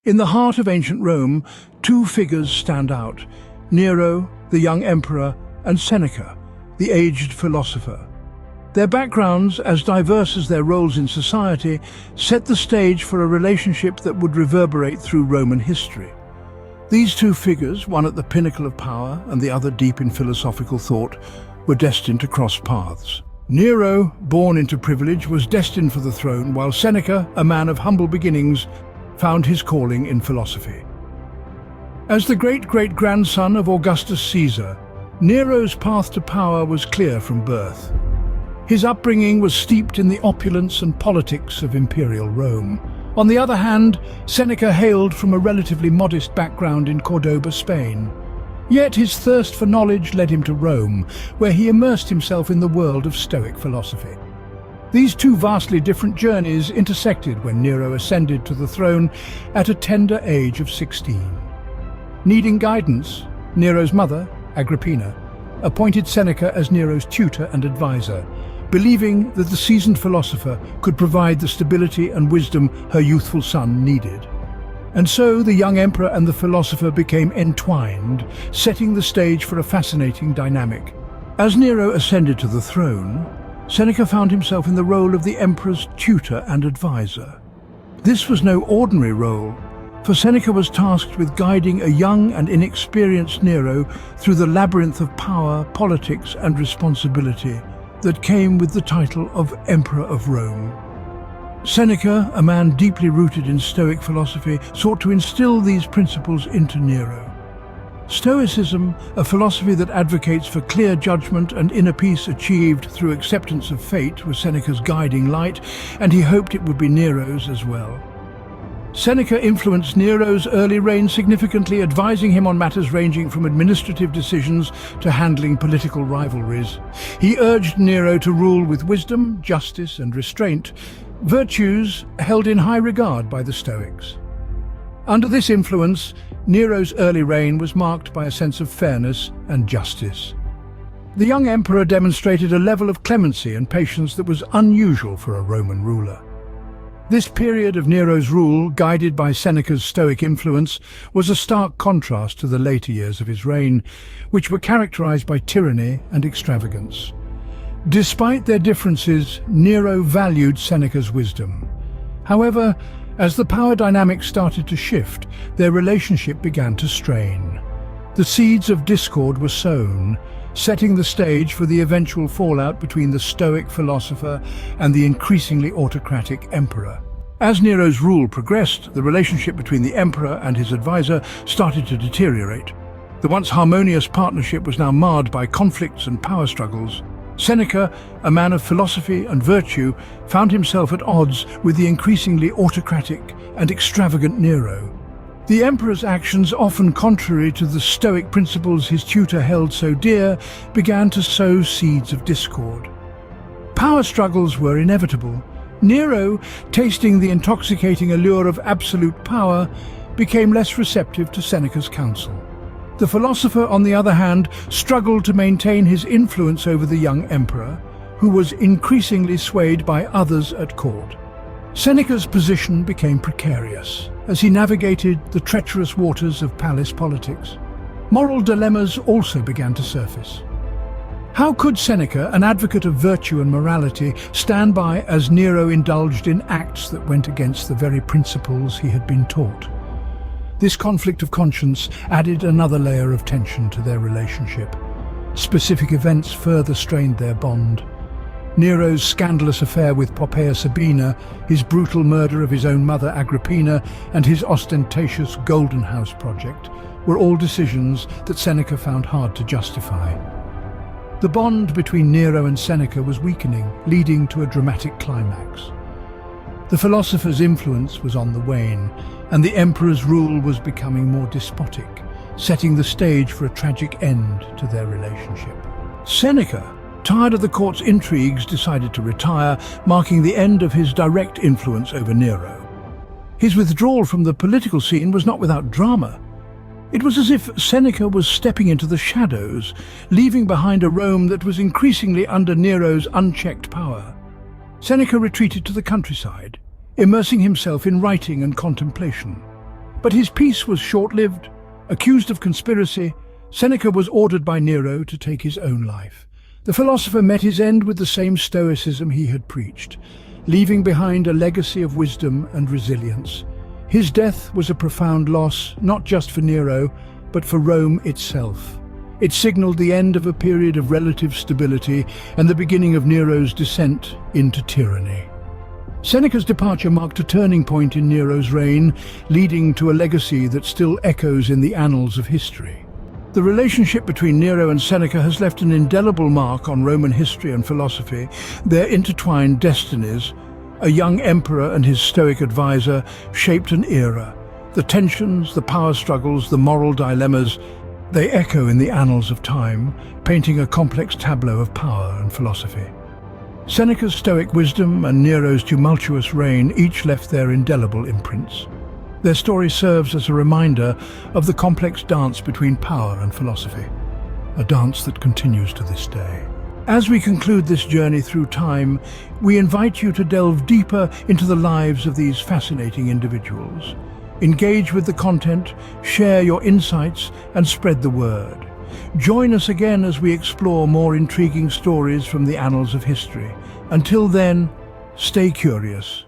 In the heart of ancient Rome, two figures stand out: Nero, the young emperor, and Seneca, the aged philosopher. Their backgrounds, as diverse as their roles in society, set the stage for a relationship that would reverberate through Roman history. These two figures, one at the pinnacle of power and the other deep in philosophical thought, were destined to cross paths. Nero, born into privilege, was destined for the throne, while Seneca, a man of humble beginnings, found his calling in philosophy. As the great-great-grandson of Augustus Caesar, Nero's path to power was clear from birth. His upbringing was steeped in the opulence and politics of imperial Rome. On the other hand, Seneca hailed from a relatively modest background in Cordoba, Spain. Yet his thirst for knowledge led him to Rome, where he immersed himself in the world of Stoic philosophy. These two vastly different journeys intersected when Nero ascended to the throne at a tender age of 16. Needing guidance, Nero's mother, Agrippina, appointed Seneca as Nero's tutor and advisor, believing that the seasoned philosopher could provide the stability and wisdom her youthful son needed. And so the young emperor and the philosopher became entwined, setting the stage for a fascinating dynamic. As Nero ascended to the throne, Seneca found himself in the role of the emperor's tutor and advisor. This was no ordinary role, for Seneca was tasked with guiding a young and inexperienced Nero through the labyrinth of power, politics, and responsibility that came with the title of Emperor of Rome. Seneca, a man deeply rooted in Stoic philosophy, sought to instill these principles into Nero. Stoicism, a philosophy that advocates for clear judgment and inner peace achieved through acceptance of fate, was Seneca's guiding light, and he hoped it would be Nero's as well. Seneca influenced Nero's early reign significantly, advising him on matters ranging from administrative decisions to handling political rivalries. He urged Nero to rule with wisdom, justice, and restraint, virtues held in high regard by the Stoics. Under this influence, Nero's early reign was marked by a sense of fairness and justice. The young emperor demonstrated a level of clemency and patience that was unusual for a Roman ruler. This period of Nero's rule, guided by Seneca's Stoic influence, was a stark contrast to the later years of his reign, which were characterized by tyranny and extravagance. Despite their differences, Nero valued Seneca's wisdom. However, as the power dynamics started to shift, their relationship began to strain. The seeds of discord were sown, setting the stage for the eventual fallout between the Stoic philosopher and the increasingly autocratic emperor. As Nero's rule progressed, the relationship between the emperor and his advisor started to deteriorate. The once harmonious partnership was now marred by conflicts and power struggles. Seneca, a man of philosophy and virtue, found himself at odds with the increasingly autocratic and extravagant Nero. The emperor's actions, often contrary to the Stoic principles his tutor held so dear, began to sow seeds of discord. Power struggles were inevitable. Nero, tasting the intoxicating allure of absolute power, became less receptive to Seneca's counsel. The philosopher, on the other hand, struggled to maintain his influence over the young emperor, who was increasingly swayed by others at court. Seneca's position became precarious as he navigated the treacherous waters of palace politics. Moral dilemmas also began to surface. How could Seneca, an advocate of virtue and morality, stand by as Nero indulged in acts that went against the very principles he had been taught? This conflict of conscience added another layer of tension to their relationship. Specific events further strained their bond. Nero's scandalous affair with Poppaea Sabina, his brutal murder of his own mother Agrippina, and his ostentatious Golden House project were all decisions that Seneca found hard to justify. The bond between Nero and Seneca was weakening, leading to a dramatic climax. The philosopher's influence was on the wane, and the emperor's rule was becoming more despotic, setting the stage for a tragic end to their relationship. Seneca, tired of the court's intrigues, decided to retire, marking the end of his direct influence over Nero. His withdrawal from the political scene was not without drama. It was as if Seneca was stepping into the shadows, leaving behind a Rome that was increasingly under Nero's unchecked power. Seneca retreated to the countryside, immersing himself in writing and contemplation. But his peace was short-lived. Accused of conspiracy, Seneca was ordered by Nero to take his own life. The philosopher met his end with the same stoicism he had preached, leaving behind a legacy of wisdom and resilience. His death was a profound loss, not just for Nero, but for Rome itself. It signaled the end of a period of relative stability and the beginning of Nero's descent into tyranny. Seneca's departure marked a turning point in Nero's reign, leading to a legacy that still echoes in the annals of history. The relationship between Nero and Seneca has left an indelible mark on Roman history and philosophy. Their intertwined destinies, a young emperor and his Stoic advisor, shaped an era. The tensions, the power struggles, the moral dilemmas, they echo in the annals of time, painting a complex tableau of power and philosophy. Seneca's Stoic wisdom and Nero's tumultuous reign each left their indelible imprints. Their story serves as a reminder of the complex dance between power and philosophy, a dance that continues to this day. As we conclude this journey through time, we invite you to delve deeper into the lives of these fascinating individuals. Engage with the content, share your insights, and spread the word. Join us again as we explore more intriguing stories from the annals of history. Until then, stay curious,